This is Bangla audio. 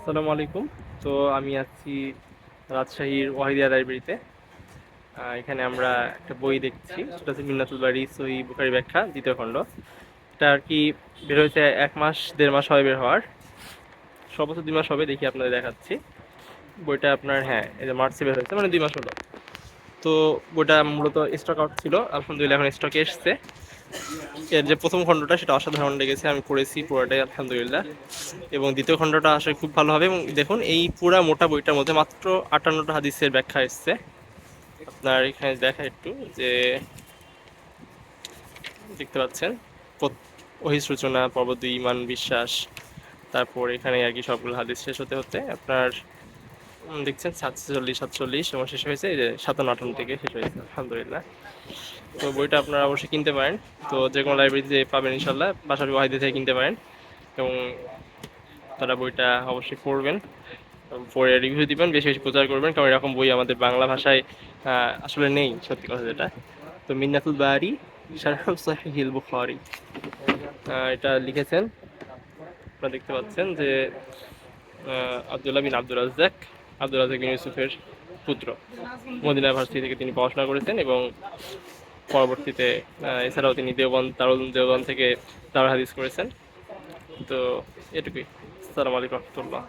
আসসালামু আলাইকুম। তো আমি আছি রাজশাহীর ওয়াহিদিয়া লাইব্রেরিতে। এখানে আমরা একটা বই দেখছি, সেটা হচ্ছে মিন্নাতুল বাড়ি সহিহ বুখারী ব্যাখ্যা দ্বিতীয় খণ্ড। এটা আর কি বের হয়েছে 1 মাস 1.5 মাস হবে বের হওয়ার। সর্বোচ্চ 2 মাস হবে, দেখি আপনাদের দেখাচ্ছি। বইটা আপনার, হ্যাঁ, এই যে মার্চে বের হয়েছে, মানে 2 মাস হলো। তো বইটা মূলত স্টক আউট ছিল, আলহামদুলিল্লাহ এখন স্টকে এসছে। এর যে প্রথম খণ্ডটা সেটা অসাধারণ লেগেছে, আমি পড়েছি পুরোটাই আলহামদুলিল্লাহ। এবং দ্বিতীয় খণ্ডটা আসলে খুব ভালো হবে। এবং দেখুন, এই পুরা মোটা বইটার মধ্যে মাত্র 58টা হাদিসের ব্যাখ্যা এসছে। আপনার এখানে দেখা একটু যে দেখতে পাচ্ছেন, ওহী সূচনা, পর্ব 2, ঈমান বিশ্বাস, তারপর এখানে আর কি সবগুলো হাদিস শেষ হতে হতে আপনার দেখছেন 47, 47 এবং শেষ হয়েছে এই যে 57, 58 থেকে শেষ হয়েছে আলহামদুলিল্লাহ। তো বইটা আপনারা অবশ্যই কিনতে পারেন। তো যে কোনো লাইব্রেরিতে পাবেন ইনশাল্লাহ, পাশাপাশি ওয়াহিদা থেকে কিনতে পারেন। এবং তারা বইটা অবশ্যই পড়বেন, পড়ে রিভিউ দিবেন, বেশি বেশি প্রচার করবেন, কারণ এরকম বই আমাদের বাংলা ভাষায় আসলে নেই, সত্যি কথা যেটা। তো মিন্নাতুল বারী শারহু সহিহুল বুখারী, এটা লিখেছেন, আপনারা দেখতে পাচ্ছেন যে আব্দুল্লাহ বিন আব্দুর রাজ্জাক বিন ইউসুফের পুত্র। মদিনা ভার্সিটি থেকে তিনি পড়াশোনা করেছেন এবং পরবর্তীতে এছাড়াও তিনি দারুল দেওবন্দ থেকে দারুল হাদিস করেছেন। তো এটুকুই। আসসালামু আলাইকুম রহমতুল্লাহ।